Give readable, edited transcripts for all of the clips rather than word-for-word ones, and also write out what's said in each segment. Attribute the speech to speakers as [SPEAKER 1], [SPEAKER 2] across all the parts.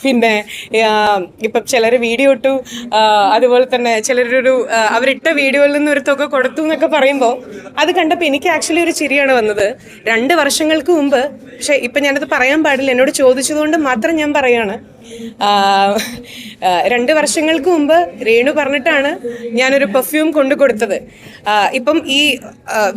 [SPEAKER 1] പിന്നെ ഇപ്പം ചിലർ വീഡിയോ ഇട്ടു, അതുപോലെ തന്നെ ചിലരൊരു അവരിട്ട വീഡിയോയിൽ നിന്ന് ഒരു തുക കൊടുത്തു എന്നൊക്കെ പറയുമ്പോൾ അത് കണ്ടപ്പോൾ എനിക്ക് ആക്ച്വലി ഒരു ചിരിയാണ് വന്നത്. 2 വർഷങ്ങൾക്ക് മുമ്പ്, പക്ഷെ ഇപ്പം ഞാനത് പറയാൻ പാടില്ല, എന്നോട് ചോദിച്ചതുകൊണ്ട് മാത്രം ഞാൻ പറയാണ്. 2 വർഷങ്ങൾക്ക് മുമ്പ് രേണു പറഞ്ഞിട്ടാണ് ഞാനൊരു പെർഫ്യൂം കൊണ്ടു കൊടുത്തത്. ഇപ്പം ഈ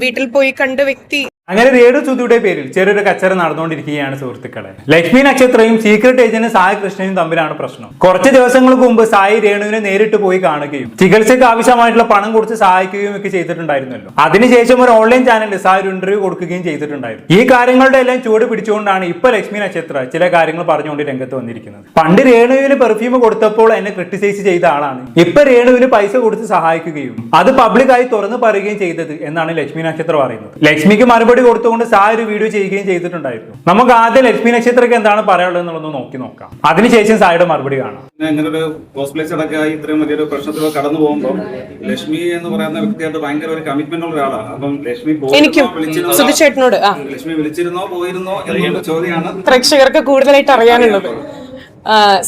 [SPEAKER 1] വീട്ടിൽ പോയി കണ്ട വ്യക്തി
[SPEAKER 2] അങ്ങനെ രേണു സുധിയുടെ പേരിൽ ചെറിയൊരു കച്ചറ നടന്നുകൊണ്ടിരിക്കുകയാണ് സുഹൃത്തുക്കളെ. ലക്ഷ്മി നക്ഷത്രയും സീക്രട്ട് ഏജന്റ് സായി കൃഷ്ണയും തമ്മിലാണ് പ്രശ്നം. കുറച്ച് ദിവസങ്ങൾക്ക് മുമ്പ് സായി രേണുവിനെ നേരിട്ട് പോയി കാണുകയും ചികിത്സയ്ക്ക് ആവശ്യമായിട്ടുള്ള പണം കൊടുത്ത് സഹായിക്കുകയും ഒക്കെ ചെയ്തിട്ടുണ്ടായിരുന്നല്ലോ. അതിനുശേഷം ഒരു ഓൺലൈൻ ചാനലിൽ സായി ഒരു ഇന്റർവ്യൂ കൊടുക്കുകയും ചെയ്തിട്ടുണ്ടായിരുന്നു. ഈ കാര്യങ്ങളുടെ എല്ലാം ചുവട് പിടിച്ചുകൊണ്ടാണ് ഇപ്പൊ ലക്ഷ്മി നക്ഷത്ര ചില കാര്യങ്ങൾ പറഞ്ഞുകൊണ്ട് രംഗത്ത് വന്നിരിക്കുന്നത്. പണ്ട് രേണുവിന് പെർഫ്യൂം കൊടുത്തപ്പോൾ എന്നെ ക്രിട്ടിസൈസ് ചെയ്ത ആളാണ് ഇപ്പൊ രേണുവിന് പൈസ കൊടുത്ത് സഹായിക്കുകയും അത് പബ്ലിക്കായി തുറന്നു പറയുകയും ചെയ്തത് എന്നാണ് ലക്ഷ്മി നക്ഷത്ര പറയുന്നത്. ലക്ഷ്മിക്ക് മറുപടി കൊടുത്തുകൊണ്ട് സായി ഒരു വീഡിയോ ചെയ്യുകയും ചെയ്തിട്ടുണ്ടായിരുന്നു. നമുക്ക് ആദ്യം ലക്ഷ്മി നക്ഷത്രക്ക് എന്താണ് പറയാനുള്ളത് എന്നുള്ളത് നോക്കി നോക്കാം. അതിനുശേഷം സായിയുടെ മറുപടി കാണാം.
[SPEAKER 3] ഇങ്ങനൊരു കോസ്പ്ലേസ് അടക്കമായി ഇത്രയും വലിയൊരു പ്രശ്നത്തിലൂടെ കടന്നു പോകുമ്പോൾ ലക്ഷ്മി എന്ന് പറയുന്ന വ്യക്തിയായിട്ട് ഭയങ്കര ഒരു കമ്മിറ്റ്മെന്റ് ഉള്ള ഒരാളാണ്. അപ്പം ലക്ഷ്മി വിളിച്ചിരുന്നോ പോയിരുന്നോ എന്നുള്ള ചോദ്യമാണ്
[SPEAKER 1] പ്രേക്ഷകർക്ക് കൂടുതലായിട്ട് അറിയാനുള്ളത്.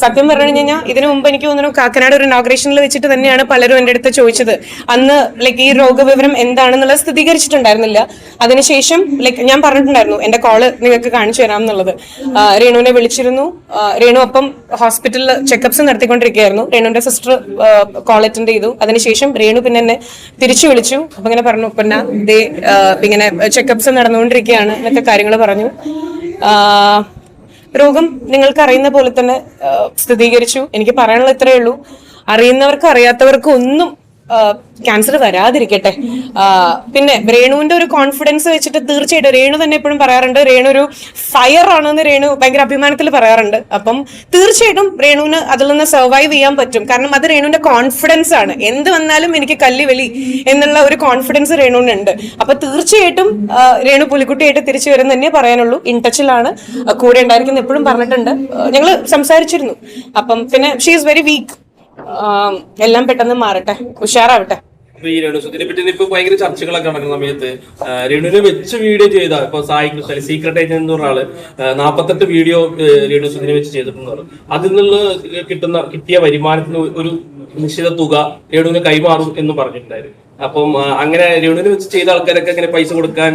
[SPEAKER 1] സത്യം പറഞ്ഞു കഴിഞ്ഞാൽ ഇതിനു മുമ്പ് എനിക്ക് തോന്നുന്നു കാക്കനാട് ഒരു ഇനോഗ്രേഷനിൽ വെച്ചിട്ട് തന്നെയാണ് പലരും എൻ്റെ അടുത്ത് ചോദിച്ചത്. അന്ന് ഈ രോഗവിവരം എന്താണെന്നുള്ളത് സ്ഥിരീകരിച്ചിട്ടുണ്ടായിരുന്നില്ല. അതിനുശേഷം ഞാൻ പറഞ്ഞിട്ടുണ്ടായിരുന്നു എന്റെ കോള് നിങ്ങൾക്ക് കാണിച്ചു തരാം എന്നുള്ളത്. രേണുവിനെ വിളിച്ചിരുന്നു. രേണു അപ്പം ഹോസ്പിറ്റലിൽ ചെക്കപ്സ് നടത്തിക്കൊണ്ടിരിക്കുകയായിരുന്നു. രേണുവിന്റെ സിസ്റ്റർ കോൾ അറ്റൻഡ് ചെയ്തു. അതിനുശേഷം രേണു പിന്നെ എന്നെ തിരിച്ചു വിളിച്ചു. അപ്പൊ ഇങ്ങനെ പറഞ്ഞു, പിന്നെ ഇങ്ങനെ ചെക്കപ്സ് നടന്നുകൊണ്ടിരിക്കുകയാണ് എന്നൊക്കെ കാര്യങ്ങൾ പറഞ്ഞു. രോഗം നിങ്ങൾക്ക് അറിയുന്ന പോലെ തന്നെ സ്ഥിരീകരിച്ചു. എനിക്ക് പറയാനുള്ള ഇത്രയേ ഉള്ളൂ. അറിയുന്നവർക്കും അറിയാത്തവർക്കും ഒന്നും ക്യാൻസർ വരാതിരിക്കട്ടെ. പിന്നെ രേണുവിന്റെ ഒരു കോൺഫിഡൻസ് വെച്ചിട്ട് തീർച്ചയായിട്ടും രേണു തന്നെ എപ്പോഴും പറയാറുണ്ട്, രേണു ഒരു ഫയർ ആണെന്ന് രേണു ഭയങ്കര അഭിമാനത്തിൽ പറയാറുണ്ട്. അപ്പം തീർച്ചയായിട്ടും രേണുവിന് അതിൽ നിന്ന് സർവൈവ് ചെയ്യാൻ പറ്റും. കാരണം അത് രേണുവിന്റെ കോൺഫിഡൻസ് ആണ്. എന്ത് വന്നാലും എനിക്ക് കല്ലുവലി എന്നുള്ള ഒരു കോൺഫിഡൻസ് രേണുവിനുണ്ട്. അപ്പൊ തീർച്ചയായിട്ടും രേണു പുലിക്കുട്ടിയായിട്ട് തിരിച്ചു വരും തന്നെ പറയാനുള്ളൂ. ഇൻ ടച്ചിലാണ്, കൂടെ ഉണ്ടായിരിക്കുന്ന എപ്പോഴും പറഞ്ഞിട്ടുണ്ട്. ഞങ്ങള് സംസാരിച്ചിരുന്നു. അപ്പം പിന്നെ ഷീ ഈസ് വെരി വീക്ക്. എല്ലാം പെട്ടെന്ന് മാറട്ടെ, ഉഷാറാവട്ടെ.
[SPEAKER 4] ഈ രേണുസുദിനെ പറ്റി ഇപ്പൊ ഭയങ്കര ചർച്ചകളൊക്കെ നടക്കുന്ന സമയത്ത് രേണുവിനെ വെച്ച് വീഡിയോ ചെയ്ത ഇപ്പൊ സായി കൃഷ്ണ സീക്രട്ട് ഏജന്റ് എന്ന് പറഞ്ഞ ആള് 48 വീഡിയോ രേണുസുദിനെ വെച്ച് ചെയ്തിട്ടുണ്ടെന്ന്. അതിൽ നിന്ന് കിട്ടിയ വരുമാനത്തിന് ഒരു നിശ്ചിത തുക രേണുവിന് കൈമാറും എന്ന് പറഞ്ഞിട്ടുണ്ടായിരുന്നു. അപ്പം അങ്ങനെ രേണുവിനെ വെച്ച് ചെയ്ത ആൾക്കാരൊക്കെ അങ്ങനെ പൈസ കൊടുക്കാൻ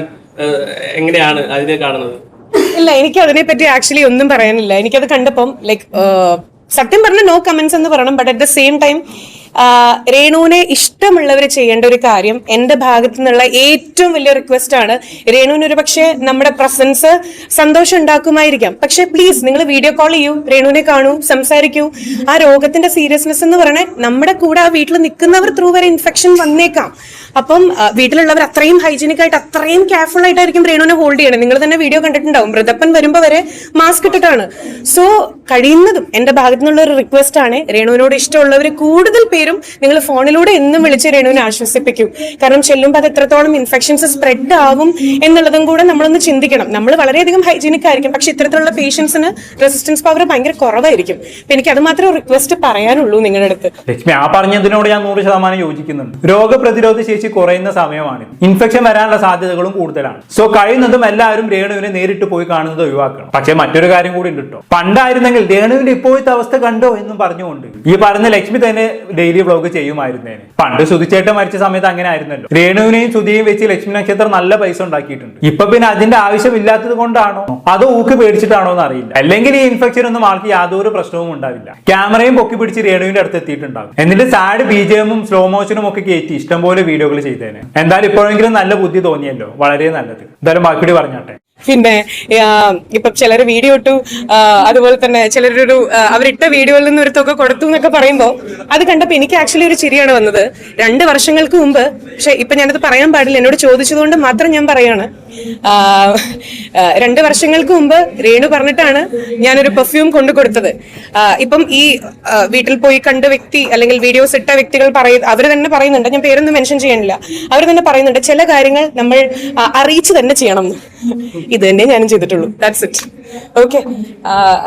[SPEAKER 4] എങ്ങനെയാണ് അതിനെ കാണുന്നത്?
[SPEAKER 1] ഇല്ല, എനിക്ക് അതിനെപ്പറ്റി ആക്ച്വലി ഒന്നും പറയാനില്ല. എനിക്കത് കണ്ടപ്പം സത്യം പറഞ്ഞ നോ കമന്റ്സ് എന്ന് പറയണം. But at the same time രേണുവിനെ ഇഷ്ടമുള്ളവർ ചെയ്യേണ്ട ഒരു കാര്യം എന്റെ ഭാഗത്തു നിന്നുള്ള ഏറ്റവും വലിയ റിക്വസ്റ്റ് ആണ്. രേണുവിന് ഒരു പക്ഷേ നമ്മുടെ പ്രസൻസ് സന്തോഷം ഉണ്ടാക്കുമായിരിക്കാം, പക്ഷെ പ്ലീസ് നിങ്ങൾ വീഡിയോ കോൾ ചെയ്യൂ, രേണുവിനെ കാണൂ, സംസാരിക്കൂ. ആ രോഗത്തിന്റെ സീരിയസ്നെസ് എന്ന് പറയണേ നമ്മുടെ കൂടെ ആ വീട്ടിൽ നിൽക്കുന്നവർ ത്രൂ വരെ ഇൻഫെക്ഷൻ വന്നേക്കാം. അപ്പം വീട്ടിലുള്ളവർ അത്രയും ഹൈജീനിക് ആയിട്ട് അത്രയും കെയർഫുൾ ആയിട്ടായിരിക്കും രേണുവിനെ ഹോൾഡ് ചെയ്യണം. നിങ്ങൾ തന്നെ വീഡിയോ കണ്ടിട്ടുണ്ടാവും, വൃദ്ധപ്പൻ വരുമ്പോ വരെ മാസ്ക് ഇട്ടിട്ടാണ്. സോ കഴിയുന്നതും എന്റെ ഭാഗത്തു നിന്നുള്ള ഒരു റിക്വസ്റ്റ് ആണ്, രേണുവിനോട് ഇഷ്ടമുള്ളവർ കൂടുതൽ പേരും നിങ്ങൾ ഫോണിലൂടെ എന്നും വിളിച്ച് രേണുവിനെ ആശ്വസിപ്പിക്കും. കാരണം ചെല്ലുമ്പോൾ അത് എത്രത്തോളം ഇൻഫെക്ഷൻസ് സ്പ്രെഡ് ആവും എന്നുള്ളതും കൂടെ നമ്മളൊന്ന് ചിന്തിക്കണം. നമ്മൾ വളരെയധികം ഹൈജീനിക് ആയിരിക്കും, പക്ഷെ ഇത്തരത്തിലുള്ള പേഷ്യൻസിന് റെസിസ്റ്റൻസ് പവർ ഭയങ്കര കുറവായിരിക്കും. അപ്പൊ എനിക്ക് അത് മാത്രമേ റിക്വസ്റ്റ് പറയാനുള്ളൂ നിങ്ങളുടെ അടുത്ത്.
[SPEAKER 2] ലക്ഷ്മി ആ പറഞ്ഞതിനോട് ഞാൻ 100% യോജിക്കുന്നുണ്ട്. രോഗപ്രതിരോധ ശേഷി കുറയുന്ന സമയമാണ്, ഇൻഫെക്ഷൻ വരാനുള്ള സാധ്യതകളും കൂടുതലാണ്. സോ കഴിയുന്നതും എല്ലാവരും രേണുവിനെ നേരിട്ട് പോയി കാണുന്നത് ഒഴിവാക്കണം. പക്ഷെ മറ്റൊരു കാര്യം കൂടി ഉണ്ട് കേട്ടോ. പണ്ടായിരുന്നെങ്കിൽ രേണുവിന്റെ ഇപ്പോഴത്തെ അവസ്ഥ കണ്ടോ എന്നും പറഞ്ഞുകൊണ്ട് ഈ പറഞ്ഞ ലക്ഷ്മി തന്നെ ഡെയിലി വ്ലോഗ് ചെയ്യുമായിരുന്നേനെ. പണ്ട് സുധിച്ചേട്ടൻ മരിച്ച സമയത്ത് അങ്ങനെ ആയിരുന്നല്ലോ. രേണുവിനെയും സുധിയെയും വെച്ച് ലക്ഷ്മി നക്ഷത്രം നല്ല പൈസ ഉണ്ടാക്കിയിട്ടുണ്ട്. ഇപ്പൊ പിന്നെ അതിന്റെ ആവശ്യമില്ലാത്തത് കൊണ്ടാണോ അതോ ഊക്ക് പേടിച്ചിട്ടാണോ എന്ന് അറിയില്ല. അല്ലെങ്കിൽ ഈ ഇൻഫെക്ഷൻ ഒന്നും ആൾക്ക് യാതൊരു പ്രശ്നവും ഉണ്ടാവില്ല. ക്യാമറയും പൊക്കി പിടിച്ച് രേണുവിന്റെ അടുത്ത് എത്തിയിട്ടുണ്ടാവും. എന്നിട്ട് സാഡ് BGM-ഉം സ്ലോ മോഷനും ഒക്കെ കയറ്റി ഇഷ്ടംപോലെ വീഡിയോകൾ ചെയ്തേനെ. എന്തായാലും ഇപ്പോഴെങ്കിലും നല്ല ബുദ്ധി തോന്നിയല്ലോ, വളരെ നല്ലത്. എന്തായാലും ബാക്കി പറഞ്ഞാട്ടെ.
[SPEAKER 1] പിന്നെ ഇപ്പൊ ചിലർ വീഡിയോ ഇട്ടു, അതുപോലെ തന്നെ ചിലരൊരു അവരിട്ട വീഡിയോയിൽ നിന്ന് ഒരു തുക കൊടുത്തു എന്നൊക്കെ പറയുമ്പോൾ അത് കണ്ടപ്പോൾ എനിക്ക് ആക്ച്വലി ഒരു ചിരിയാണ് വന്നത്. 2 വർഷങ്ങൾക്ക് മുമ്പ്, പക്ഷെ ഇപ്പൊ ഞാനത് പറയാൻ പാടില്ല, എന്നോട് ചോദിച്ചതുകൊണ്ട് മാത്രം ഞാൻ പറയാണ്. 2 വർഷങ്ങൾക്ക് മുമ്പ് രേണു പറഞ്ഞിട്ടാണ് ഞാനൊരു പെർഫ്യൂം കൊണ്ടു കൊടുത്തത്. ഇപ്പം ഈ വീട്ടിൽ പോയി കണ്ട വ്യക്തി അല്ലെങ്കിൽ വീഡിയോസ് ഇട്ട വ്യക്തികൾ അവർ തന്നെ പറയുന്നുണ്ട്, ഞാൻ പേരൊന്നും മെൻഷൻ ചെയ്യണില്ല, അവർ തന്നെ പറയുന്നുണ്ട് ചില കാര്യങ്ങൾ നമ്മൾ അറിയിച്ചു തന്നെ ചെയ്യണം. ഇത് തന്നെ ഞാനും ചെയ്തിട്ടുള്ളൂ. That's it. ഓക്കെ,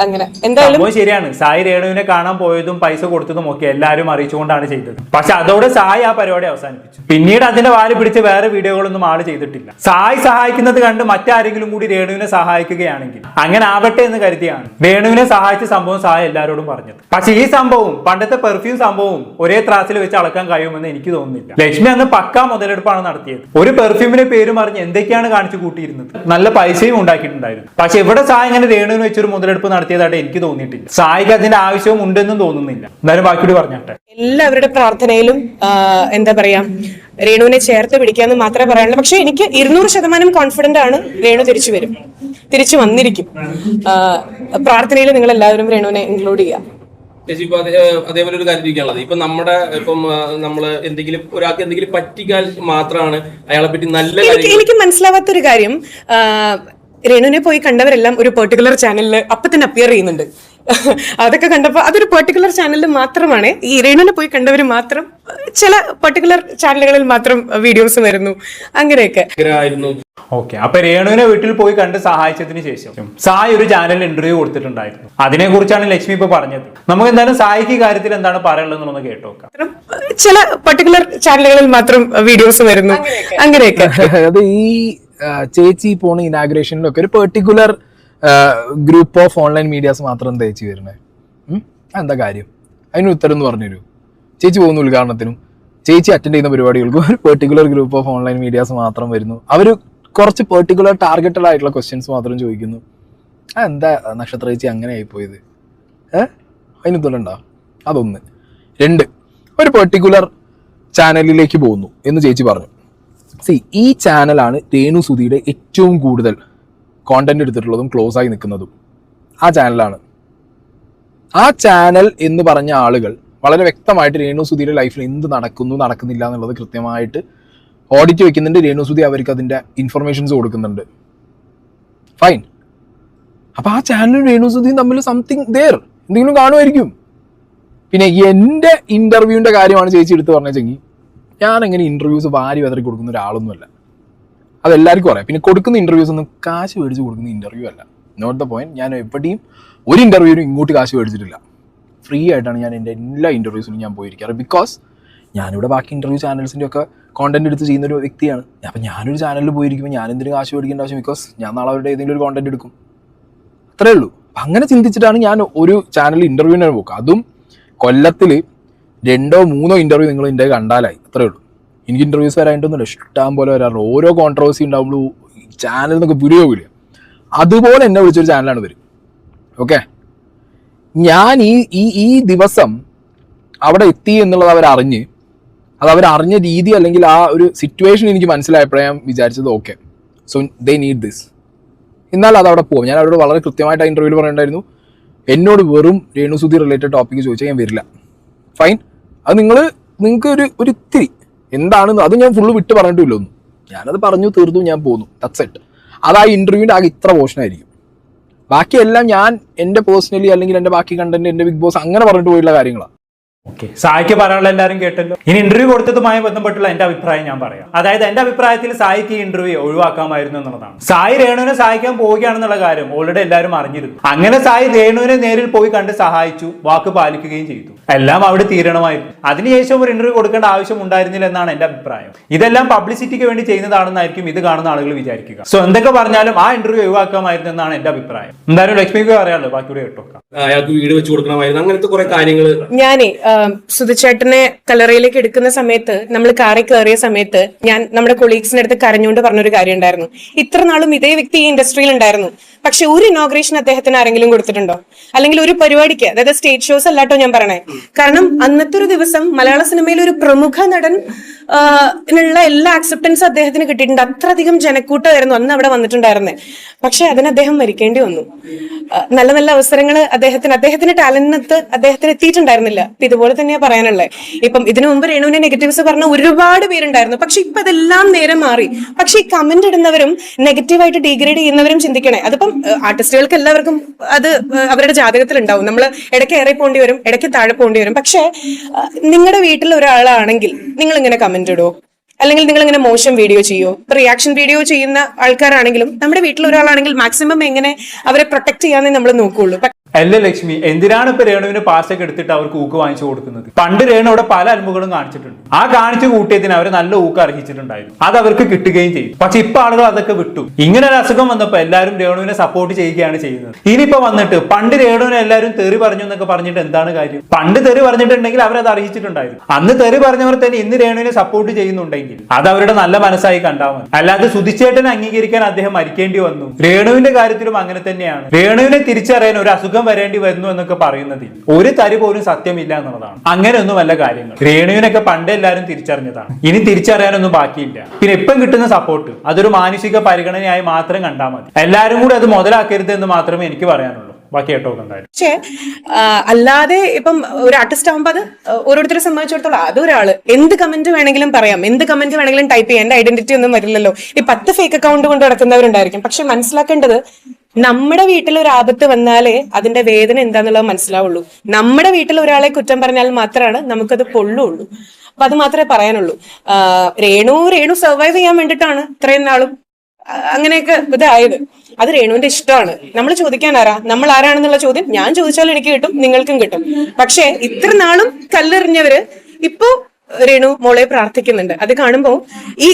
[SPEAKER 1] അങ്ങനെ എന്തായാലും
[SPEAKER 2] സംഭവം ശരിയാണ്. സായി രേണുവിനെ കാണാൻ പോയതും പൈസ കൊടുത്തതും ഒക്കെ എല്ലാവരും അറിയിച്ചുകൊണ്ടാണ് ചെയ്തത്. പക്ഷെ അതോടെ സായി ആ പരിപാടി അവസാനിപ്പിച്ചു. പിന്നീട് അതിന്റെ വാല് പിടിച്ച് വേറെ വീഡിയോകളൊന്നും ആള് ചെയ്തിട്ടില്ല. സായി സഹായിക്കുന്നത് കണ്ട് മറ്റാരെങ്കിലും കൂടി രേണുവിനെ സഹായിക്കുകയാണെങ്കിൽ അങ്ങനെ ആവട്ടെ എന്ന് കരുതിയാണ് രേണുവിനെ സഹായിച്ച സംഭവം സായി എല്ലാവരോടും പറഞ്ഞത്. പക്ഷെ ഈ സംഭവവും പണ്ടത്തെ പെർഫ്യൂം സംഭവവും ഒരേ ത്രാസിൽ വെച്ച് അളക്കാൻ കഴിയുമെന്ന് എനിക്ക് തോന്നുന്നില്ല. ലക്ഷ്മി അന്ന് പക്കാ മുതലെടുപ്പാണ് നടത്തിയത്. ഒരു പെർഫ്യൂമിന്റെ പേര് പറഞ്ഞ് എന്തൊക്കെയാണ് കാണിച്ചു കൂട്ടിയിരുന്നത്. നല്ല പൈസയും ഉണ്ടാക്കിയിട്ടുണ്ടായിരുന്നു. പക്ഷെ ഇവിടെ സായി ഇങ്ങനെ രേണുവിന് വെച്ചൊരു മുതലെടുപ്പ് നടത്തിയതായിട്ട് എനിക്ക് തോന്നിയിട്ടില്ല. സായിക്ക് അതിന്റെ ആവശ്യവും ഉണ്ടെന്നും തോന്നുന്നില്ല. എന്തായാലും ബാക്കിയോട് പറഞ്ഞാട്ടെ.
[SPEAKER 1] എല്ലാവരുടെ പ്രാർത്ഥനയിലും എന്താ പറയാ, രേണുവിനെ ചേർത്ത് പിടിക്കാന്ന് മാത്രമേ പറയാനുള്ളൂ. പക്ഷെ എനിക്ക് 200% കോൺഫിഡന്റ് ആണ് രേണു തിരിച്ചു വരും, തിരിച്ചു വന്നിരിക്കും. പ്രാർത്ഥനയിൽ നിങ്ങൾ എല്ലാവരും രേണുവിനെ ഇൻക്ലൂഡ് ചെയ്യാം.
[SPEAKER 4] ചേച്ചി ഇപ്പൊ അതേപോലെ ഒരു കാര്യം ചോദിക്കാനുള്ളത്, ഇപ്പൊ നമ്മള് എന്തെങ്കിലും ഒരാൾക്ക് എന്തെങ്കിലും പറ്റിക്കാൻ മാത്രമാണ് അയാളെ പറ്റി നല്ല
[SPEAKER 1] എനിക്ക് മനസ്സിലാവാത്തൊരു കാര്യം, രേണുവിനെ പോയി കണ്ടവരെല്ലാം ഒരു പെർട്ടിക്കുലർ ചാനലിൽ അപ്പൊ തന്നെ അപ്പിയർ ചെയ്യുന്നുണ്ട്. അതൊക്കെ കണ്ടപ്പോ അതൊരു പെർട്ടിക്കുലർ ചാനലിൽ മാത്രമാണ്. ഈ രേണുവിനെ പോയി കണ്ടവർ മാത്രം ചില പെർട്ടിക്കുലർ ചാനലുകളിൽ മാത്രം വീഡിയോസ് വരുന്നു, അങ്ങനെയൊക്കെ
[SPEAKER 4] ആയിരുന്നു.
[SPEAKER 2] ഓക്കെ, അപ്പൊ രേണുവിനെ വീട്ടിൽ പോയി കണ്ട് സഹായിച്ചതിന് ശേഷം സായി ഒരു ചാനലിൽ ഇന്റർവ്യൂ കൊടുത്തിട്ടുണ്ടായിരുന്നു. അതിനെ കുറിച്ചാണ് ലക്ഷ്മി ഇപ്പൊ പറഞ്ഞത്. നമുക്ക് എന്തായാലും സായിക്ക് കാര്യത്തിൽ എന്താണ് പറയാനുള്ളതെന്നൊന്ന് കേട്ടോക്കാം.
[SPEAKER 1] ചില പെർട്ടിക്കുലർ ചാനലുകളിൽ മാത്രം വീഡിയോസ് വരുന്നു, അങ്ങനെയൊക്കെ.
[SPEAKER 5] അത് ഈ ചേച്ചി പോണ ഇനാഗുറേഷനിലൊക്കെ ഒരു particular group of online medias മാത്രം ചേച്ചി വരുന്നത്. എന്താ കാര്യം? അതിന് ഉത്തരം എന്ന് പറഞ്ഞുതരൂ. ചേച്ചി പോകുന്ന ഉദ്ഘാടനത്തിനും ചേച്ചി അറ്റൻഡ് ചെയ്യുന്ന പരിപാടികൾക്കും ഒരു particular group of online medias മാത്രം വരുന്നു. അവർ കുറച്ച് പെർട്ടിക്കുലർ ടാർഗറ്റഡ് ആയിട്ടുള്ള ക്വസ്റ്റ്യൻസ് മാത്രം ചോദിക്കുന്നു. എന്താ നക്ഷത്ര ചേച്ചി അങ്ങനെ ആയിപ്പോയത്? അതിന് ഉത്തരവുണ്ടോ? അതൊന്ന്. 2, ഒരു പെർട്ടിക്കുലർ ചാനലിലേക്ക് പോകുന്നു എന്ന് ചേച്ചി പറഞ്ഞു. ഈ ചാനലാണ് രേണു സുധിയുടെ ഏറ്റവും കൂടുതൽ കോണ്ടന്റ് എടുത്തിട്ടുള്ളതും ക്ലോസ് ആയി നിൽക്കുന്നതും ആ ചാനലാണ്. ആ ചാനൽ എന്ന് പറഞ്ഞ ആളുകൾ വളരെ വ്യക്തമായിട്ട് രേണു സുധിയുടെ ലൈഫിൽ എന്ത് നടക്കുന്നു നടക്കുന്നില്ല എന്നുള്ളത് കൃത്യമായിട്ട് ഓഡിറ്റ് വെക്കുന്നുണ്ട്. രേണു സുധി അവർക്ക് അതിൻ്റെ ഇൻഫർമേഷൻസ് കൊടുക്കുന്നുണ്ട്. ഫൈൻ. അപ്പോൾ ആ ചാനലും രേണു സുധിയും തമ്മിൽ സംതിങ് ദേർ എന്തെങ്കിലും കാണുമായിരിക്കും. പിന്നെ എൻ്റെ ഇൻ്റർവ്യൂവിൻ്റെ കാര്യമാണ് ചേച്ചി എടുത്ത് പറഞ്ഞെങ്കിൽ ഞാനങ്ങനെ ഇൻ്റർവ്യൂസ് വാരി വെതറി കൊടുക്കുന്ന ഒരാളൊന്നുമല്ല. അതെല്ലാവർക്കും അറിയാം. പിന്നെ കൊടുക്കുന്ന ഇൻ്റർവ്യൂസ് ഒന്നും കാശ് മേടിച്ച് കൊടുക്കുന്ന ഇൻ്റർവ്യൂ അല്ല. Not the point. ഞാൻ എവിടെയും ഒരു ഇൻ്റർവ്യൂവിനും ഇങ്ങോട്ട് കാശ് മേടിച്ചിട്ടില്ല. ഫ്രീ ആയിട്ടാണ് ഞാൻ എൻ്റെ എല്ലാ ഇൻ്റർവ്യൂസിനും ഞാൻ പോയിരിക്കാറ്. ബിക്കോസ് ഞാനിവിടെ ബാക്കി ഇൻ്റർവ്യൂ ചാനൽസിൻ്റെ ഒക്കെ കോണ്ടന്റ് എടുത്ത് ചെയ്യുന്ന ഒരു വ്യക്തിയാണ്. അപ്പം ഞാനൊരു ചാനലിൽ പോയിരിക്കുമ്പോൾ ഞാൻ എന്തിനും കാശ് മേടിക്കേണ്ട ആവശ്യം? ബിക്കോസ് ഞാൻ നാളെ അവരുടെ ഏതെങ്കിലും ഒരു കോണ്ടന്റ് എടുക്കും, അത്രേ ഉള്ളൂ. അങ്ങനെ ചിന്തിച്ചിട്ടാണ് ഞാൻ ഒരു ചാനലിൽ ഇൻ്റർവ്യൂവിനെ പോക്ക്. അതും കൊല്ലത്തിൽ 2-3 ഇൻ്റർവ്യൂ നിങ്ങൾ എൻ്റെ കണ്ടാലായി, അത്രേ ഉള്ളൂ. എനിക്ക് ഇൻ്റർവ്യൂസ് വരാനായിട്ടൊന്നുമില്ല, ഇഷ്ടം പോലെ വരാറുണ്ട്. ഓരോ കോൺട്രവേഴ്സി ഉണ്ടാകുമ്പോൾ ചാനലിൽ നിന്നൊക്കെ വീഡിയോ വിളിക്കുക. അതുപോലെ എന്നെ വിളിച്ചൊരു ചാനലാണ് വരും. ഓക്കെ, ഞാൻ ഈ ദിവസം അവിടെ എത്തി എന്നുള്ളത് അവരറിഞ്ഞ്, അത് അവരറിഞ്ഞ രീതി അല്ലെങ്കിൽ ആ ഒരു സിറ്റുവേഷൻ എനിക്ക് മനസ്സിലായപ്പോഴേ ഞാൻ വിചാരിച്ചത് okay, so they need this, എന്നാൽ അത് അവിടെ പോകും. ഞാൻ അവരോട് വളരെ കൃത്യമായിട്ട് ആ ഇൻ്റർവ്യൂവിൽ പറയണ്ടായിരുന്നു, എന്നോട് വെറും രേണു സുധി റിലേറ്റഡ് ടോപ്പിക്ക് ചോദിച്ചാൽ ഞാൻ വരില്ല. ഫൈൻ, അത് നിങ്ങൾക്ക് ഒരു ഇത്തിരി എന്താണെന്ന് അത് ഞാൻ ഫുള്ള് വിട്ട് പറഞ്ഞിട്ടില്ല ഒന്നും. ഞാനത് പറഞ്ഞു തീർത്തു, ഞാൻ പോന്നു, ദാറ്റ്സ് ഇറ്റ്. അത് ആ ഇൻ്റർവ്യൂവിൻ്റെ ആകെ ഇത്ര പോർഷനായിരിക്കും. ബാക്കിയെല്ലാം ഞാൻ എൻ്റെ പേഴ്സണലി അല്ലെങ്കിൽ എൻ്റെ ബാക്കി കണ്ടന്റ് എൻ്റെ ബിഗ് ബോസ് അങ്ങനെ പറഞ്ഞിട്ട് പോയിട്ടുള്ള കാര്യങ്ങളാണ്.
[SPEAKER 2] ഓക്കെ, സായിക്ക് പറയാനുള്ള എല്ലാവരും കേട്ടല്ലോ. ഇനി ഇന്റർവ്യൂ കൊടുത്തതുമായി ബന്ധപ്പെട്ടുള്ള എന്റെ അഭിപ്രായം ഞാൻ പറയാം. അതായത് എന്റെ അഭിപ്രായത്തിൽ സായിക്ക് ഈ ഇന്റർവ്യൂ ഒഴിവാക്കാമായിരുന്നു എന്നുള്ളതാണ്. സായി രേണുവിനെ സഹായിക്കാൻ പോവുകയാണെന്നുള്ള കാര്യം ഓൾറെഡി എല്ലാവരും അറിഞ്ഞിരുന്നു. അങ്ങനെ സായി രേണുവിനെ നേരിൽ പോയി കണ്ട് സഹായിച്ചു, വാക്ക് പാലിക്കുകയും ചെയ്തു. എല്ലാം അവിടെ തീരണമായിരുന്നു. അതിനുശേഷം ഒരു ഇന്റർവ്യൂ കൊടുക്കേണ്ട ആവശ്യം ഉണ്ടായിരുന്നില്ല എന്നാണ് എന്റെ അഭിപ്രായം. ഇതെല്ലാം പബ്ലിസിറ്റിക്ക് വേണ്ടി ചെയ്യുന്നതാണെന്നായിരിക്കും ഇത് കാണുന്ന ആളുകൾ വിചാരിക്കുക. സോ എന്തൊക്കെ പറഞ്ഞാലും ആ ഇന്റർവ്യൂ ഒഴിവാക്കാമായിരുന്നു എന്നാണ് എന്റെ അഭിപ്രായം. എന്തായാലും ലക്ഷ്മിക്ക് പറയാനുള്ളത് ബാക്കിയുടെ കേട്ടോക്കാം.
[SPEAKER 4] അയാൾക്ക് വീട് വെച്ച് കൊടുക്കണമായിരുന്നു, അങ്ങനത്തെ കുറെ കാര്യങ്ങൾ.
[SPEAKER 1] ഞാനേ സുധിച്ചേട്ടനെ കല്ലറയിലേക്ക് എടുക്കുന്ന സമയത്ത്, നമ്മൾ കാറിൽ കയറിയ സമയത്ത് ഞാൻ നമ്മുടെ കൊളീഗ്സിന്റെ അടുത്ത് കരഞ്ഞുകൊണ്ട് പറഞ്ഞൊരു കാര്യം ഉണ്ടായിരുന്നു. ഇത്ര നാളും ഇതേ വ്യക്തി ഈ ഇൻഡസ്ട്രിയിൽ ഉണ്ടായിരുന്നു, പക്ഷെ ഒരു ഇനോഗ്രേഷൻ അദ്ദേഹത്തിന് ആരെങ്കിലും കൊടുത്തിട്ടുണ്ടോ? അല്ലെങ്കിൽ ഒരു പരിപാടിക്ക്, അതായത് സ്റ്റേജ് ഷോസ് അല്ലാട്ടോ ഞാൻ പറയണേ. കാരണം അന്നത്തെ ഒരു ദിവസം മലയാള സിനിമയിൽ ഒരു പ്രമുഖ നടൻ എല്ലാ അക്സെപ്റ്റൻസും അദ്ദേഹത്തിന് കിട്ടിയിട്ടുണ്ട്. അത്രയധികം ജനക്കൂട്ടമായിരുന്നു അന്ന് അവിടെ വന്നിട്ടുണ്ടായിരുന്നേ. പക്ഷെ അതിന് അദ്ദേഹം മരിക്കേണ്ടി വന്നു. നല്ല നല്ല അവസരങ്ങൾ അദ്ദേഹത്തിന്റെ ടാലന്റിനകത്ത് അദ്ദേഹത്തിന് എത്തിയിട്ടുണ്ടായിരുന്നില്ല. ഇതുപോലെ തന്നെയാ പറയാനുള്ളത്. ഇപ്പം ഇതിനു മുമ്പ് രേണുവിന്റെ നെഗറ്റീവ്സ് പറഞ്ഞ ഒരുപാട് പേരുണ്ടായിരുന്നു, പക്ഷെ ഇപ്പൊ അതെല്ലാം നേരെ മാറി. പക്ഷെ ഈ കമന്റ് ഇടുന്നവരും നെഗറ്റീവായിട്ട് ഡീഗ്രേഡ് ചെയ്യുന്നവരും ചിന്തിക്കണേ. അതിപ്പം ആർട്ടിസ്റ്റുകൾക്ക് എല്ലാവർക്കും അത് അവരുടെ ജാതകത്തിൽ ഉണ്ടാവും. നമ്മൾ ഇടയ്ക്ക് ഏറെ പോകേണ്ടി വരും, ഇടയ്ക്ക് താഴെ പോകേണ്ടി വരും. പക്ഷെ നിങ്ങളുടെ വീട്ടിൽ ഒരാളാണെങ്കിൽ നിങ്ങൾ ഇങ്ങനെ കമന്റ് ഇടുമോ? അല്ലെങ്കിൽ നിങ്ങൾ ഇങ്ങനെ മോശം വീഡിയോ ചെയ്യോ? ഇപ്പൊ റിയാക്ഷൻ വീഡിയോ ചെയ്യുന്ന ആൾക്കാരാണെങ്കിലും നമ്മുടെ വീട്ടിൽ ഒരാളാണെങ്കിൽ മാക്സിമം എങ്ങനെ അവരെ പ്രൊട്ടക്ട് ചെയ്യാന്നേ നമ്മൾ നോക്കുള്ളൂ.
[SPEAKER 2] അല്ല ലക്ഷ്മി, എന്തിനാണ് ഇപ്പൊ രേണുവിന് പാസ്സൊക്കെ എടുത്തിട്ട് അവർക്ക് ഊക്ക് വാങ്ങിച്ചു കൊടുക്കുന്നത്? പണ്ട് രേണു അവിടെ പല അൽമുകളും കാണിച്ചിട്ടുണ്ട്. ആ കാണിച്ചു കൂട്ടിയതിന് അവർ നല്ല ഊക്ക് അർഹിച്ചിട്ടുണ്ടായിരുന്നു. അത് അവർക്ക് കിട്ടുകയും ചെയ്തു. പക്ഷെ ഇപ്പൊ ആളുകൾ അതൊക്കെ വിട്ടു. ഇങ്ങനെ ഒരു അസുഖം വന്നപ്പോ എല്ലാവരും രേണുവിനെ സപ്പോർട്ട് ചെയ്യുകയാണ് ചെയ്യുന്നത്. ഇനിയിപ്പോ വന്നിട്ട് പണ്ട് രേണുവിനെ എല്ലാവരും തെറി പറഞ്ഞു എന്നൊക്കെ പറഞ്ഞിട്ട് എന്താണ് കാര്യം? പണ്ട് തെറി പറഞ്ഞിട്ടുണ്ടെങ്കിൽ അവരത് അർഹിച്ചിട്ടുണ്ടായിരുന്നു. അന്ന് തെറി പറഞ്ഞവർ തന്നെ ഇന്ന് രേണുവിനെ സപ്പോർട്ട് ചെയ്യുന്നുണ്ടെങ്കിൽ അത് അവരുടെ നല്ല മനസ്സായി കണ്ടാൽ മതി. അല്ലാതെ സുധിച്ചേട്ടനെ അംഗീകരിക്കാൻ അദ്ദേഹം മരിക്കേണ്ടി വന്നു. രേണുവിന്റെ കാര്യത്തിലും അങ്ങനെ തന്നെയാണ്. രേണുവിനെ തിരിച്ചറിയാൻ ഒരു അസുഖം വരേണ്ടി വരുന്നു എന്നൊക്കെ പറയുന്നതിൽ ഒരു തരി പോലും സത്യമില്ല എന്നുള്ളതാണ്. അങ്ങനെയൊന്നുമല്ല കാര്യങ്ങൾ. രേണുവിനൊക്കെ പണ്ടേ എല്ലാവരും തിരിച്ചറിഞ്ഞതാണ്. ഇനി തിരിച്ചറിയാനൊന്നും ബാക്കിയില്ല. പിന്നെ ഇപ്പം കിട്ടുന്ന സപ്പോർട്ട് അതൊരു മാനുഷിക പരിഗണനയായി മാത്രം കണ്ടാൽ മതി. എല്ലാവരും കൂടി അത് മുതലാക്കരുത് എന്ന് മാത്രമേ എനിക്ക് പറയാനുള്ളൂ. ബാക്കി കേട്ടോ എന്തായാലും.
[SPEAKER 1] പക്ഷേ അല്ലാതെ ഇപ്പം ഒരു ആർട്ടിസ്റ്റ് ആകുമ്പോൾ അത് ഓരോരുത്തരെ സംബന്ധിച്ചിടത്തോളം അതൊരാള് എന്ത് കമന്റ് വേണമെങ്കിലും പറയാം, എന്ത് കമന്റ് വേണമെങ്കിലും ടൈപ്പ് ചെയ്യാം. എന്റെ ഐഡന്റിറ്റി ഒന്നും വരില്ലല്ലോ. ഈ 10 ഫേക്ക് അക്കൗണ്ട് കൊണ്ട് നടക്കുന്നവരുണ്ടായിരിക്കും. പക്ഷെ മനസ്സിലാക്കേണ്ടത് നമ്മുടെ വീട്ടിൽ ഒരു ആപത്ത് വന്നാലേ അതിന്റെ വേദന എന്താന്നുള്ളത് മനസ്സിലാവുള്ളൂ. നമ്മുടെ വീട്ടിൽ ഒരാളെ കുറ്റം പറഞ്ഞാൽ മാത്രമാണ് നമുക്കത് പൊള്ളുള്ളൂ. അപ്പൊ അത് മാത്രമേ പറയാനുള്ളൂ. രേണു സർവൈവ് ചെയ്യാൻ വേണ്ടിയിട്ടാണ് ഇത്രയും നാളും അങ്ങനെയൊക്കെ ഇതായത്. അത് രേണുവിന്റെ ഇഷ്ടമാണ്. നമ്മൾ ചോദിക്കാൻ ആരാ? നമ്മൾ ആരാണെന്നുള്ള ചോദ്യം ഞാൻ ചോദിച്ചാലും എനിക്ക് കിട്ടും, നിങ്ങൾക്കും കിട്ടും. പക്ഷെ ഇത്ര നാളും കല്ലെറിഞ്ഞവര് ഇപ്പോ രേണു മോളെ പ്രാർത്ഥിക്കുന്നുണ്ട്. അത് കാണുമ്പോ ഈ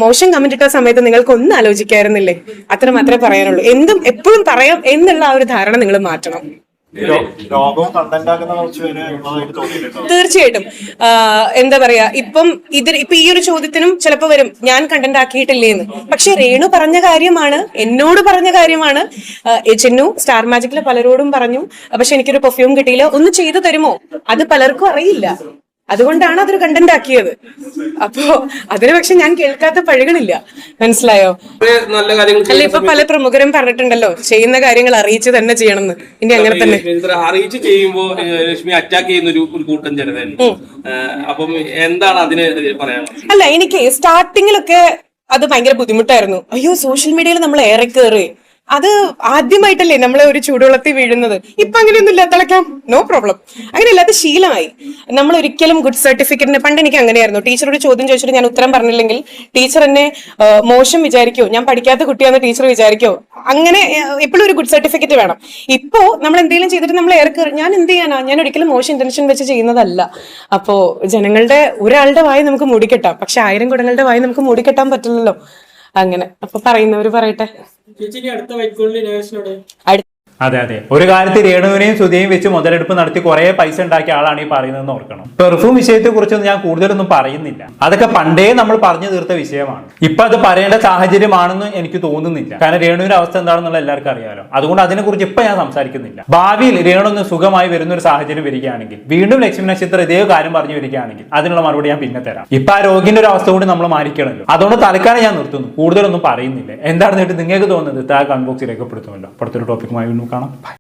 [SPEAKER 1] മോശം കമന്റ് ഇട്ട സമയത്ത് നിങ്ങൾക്ക് ഒന്നും ആലോചിക്കായിരുന്നില്ലേ? അത്ര മാത്രമേ പറയാനുള്ളൂ. എന്തും എപ്പോഴും പറയാം എന്നുള്ള ആ ഒരു ധാരണ നിങ്ങൾ മാറ്റണം. തീർച്ചയായിട്ടും. എന്താ പറയാ, ഇപ്പൊ ഈ ഒരു ചോദ്യത്തിനും ചിലപ്പോ വരും ഞാൻ കണ്ടന്റ് ആക്കിയിട്ടില്ലേന്ന്. പക്ഷെ രേണു പറഞ്ഞ കാര്യമാണ്, എന്നോട് പറഞ്ഞ കാര്യമാണ്. ചെന്നു സ്റ്റാർ മാജിക്കിലെ പലരോടും പറഞ്ഞു, പക്ഷെ എനിക്കൊരു പെർഫ്യൂം കിട്ടിയില്ല, ഒന്ന് ചെയ്തു തരുമോ? അത് പലർക്കും അറിയില്ല. അതുകൊണ്ടാണ് അതൊരു കണ്ടന്റ് ആക്കിയത്. അപ്പോ അതിന് പക്ഷെ ഞാൻ കേൾക്കാത്ത പഴികളില്ല. മനസ്സിലായോ?
[SPEAKER 4] നല്ല കാര്യങ്ങൾ
[SPEAKER 1] അല്ല, ഇപ്പൊ പല പ്രമുഖരും പറഞ്ഞിട്ടുണ്ടല്ലോ ചെയ്യുന്ന കാര്യങ്ങൾ അറിയിച്ച് തന്നെ ചെയ്യണമെന്ന്. ഇനി അങ്ങനെ തന്നെ
[SPEAKER 4] അറിയിച്ച് ചെയ്യുമ്പോ ലക്ഷ്മി അറ്റാക്ക് ചെയ്യുന്ന ഒരു കൂട്ടം ജനതയാണ്. അപ്പം എന്താണ് അതിന് പറയാനുള്ളത്?
[SPEAKER 1] അല്ല, എനിക്ക് സ്റ്റാർട്ടിങ്ങിലൊക്കെ അത് ഭയങ്കര ബുദ്ധിമുട്ടായിരുന്നു. അയ്യോ, സോഷ്യൽ മീഡിയയിൽ നമ്മൾ ഏറെ കയറി, അത് ആദ്യമായിട്ടല്ലേ നമ്മളെ ഒരു ചൂടുവെള്ളത്തിൽ വീഴുന്നത്. ഇപ്പൊ അങ്ങനെയൊന്നുമില്ല, തിളക്കാം, നോ പ്രോബ്ലം. അങ്ങനെയല്ല, അത് ശീലമായി. നമ്മൾ ഒരിക്കലും ഗുഡ് സർട്ടിഫിക്കറ്റിന് പണ്ട് എനിക്ക് അങ്ങനെയായിരുന്നു. ടീച്ചർ ഒരു ചോദ്യം ചോദിച്ചിട്ട് ഞാൻ ഉത്തരം പറഞ്ഞില്ലെങ്കിൽ ടീച്ചർ എന്നെ മോശം വിചാരിക്കോ, ഞാൻ പഠിക്കാത്ത കുട്ടിയാന്ന് ടീച്ചർ വിചാരിക്കോ. അങ്ങനെ എപ്പോഴും ഒരു ഗുഡ് സർട്ടിഫിക്കറ്റ് വേണം. ഇപ്പോ നമ്മൾ എന്തെങ്കിലും ചെയ്തിട്ട് നമ്മൾ ഏറെ കയറി, ഞാൻ എന്ത് ചെയ്യാനാ? ഞാൻ ഒരിക്കലും മോശം ഇന്റൻഷൻ വെച്ച് ചെയ്യുന്നതല്ല. അപ്പോ ജനങ്ങളുടെ ഒരാളുടെ വായി നമുക്ക് മൂടിക്കെട്ടാം, പക്ഷെ 1000 കുടങ്ങളുടെ വായി നമുക്ക് മൂടിക്കെട്ടാൻ പറ്റില്ലല്ലോ. അങ്ങനെ അപ്പൊ പറയുന്നവര് പറയട്ടെ.
[SPEAKER 2] അതെ, ഒരു കാലത്ത് രേണുവിനെയും സുധിയെയും വെച്ച് മുതലെടുപ്പ് നടത്തി കുറെ പൈസ ഉണ്ടാക്കിയ ആളാണ് ഈ പറയുന്നതെന്ന് ഓർക്കണം. പെർഫ്യൂം വിഷയത്തെ കുറിച്ചൊന്നും ഞാൻ കൂടുതലൊന്നും പറയുന്നില്ല. അതൊക്കെ പണ്ടേ നമ്മൾ പറഞ്ഞു തീർത്ത വിഷയമാണ്. ഇപ്പൊ അത് പറയേണ്ട സാഹചര്യമാണെന്ന് എനിക്ക് തോന്നുന്നില്ല. കാരണം രേണുവിന്റെ അവസ്ഥ എന്താണെന്നുള്ള എല്ലാവർക്കും അറിയാലോ. അതുകൊണ്ട് അതിനെക്കുറിച്ച് ഇപ്പൊ ഞാൻ സംസാരിക്കുന്നില്ല. ഭാവിയിൽ രേണു സുഖമായി വരുന്ന ഒരു സാഹചര്യം വരികയാണെങ്കിൽ, വീണ്ടും ലക്ഷ്മി നക്ഷത്രം ഇതേ കാര്യം പറഞ്ഞു വരികയാണെങ്കിൽ അതിനുള്ള മറുപടി ഞാൻ പിന്നെ തരാം. ഇപ്പൊ ആ രോഗിന്റെ ഒരു അവസ്ഥ കൂടി നമ്മൾ മാനിക്കണമല്ലോ. അതുകൊണ്ട് തൽക്കാലം ഞാൻ നിർത്തുന്നു, കൂടുതലൊന്നും പറയുന്നില്ല. എന്താണെന്ന് നിങ്ങൾക്ക് തോന്നുന്നത് കമന്റ് ബോക്സിൽ രേഖപ്പെടുത്തുമല്ലോ. അടുത്തൊരു ടോപ്പിക്കുമായി കാണാം.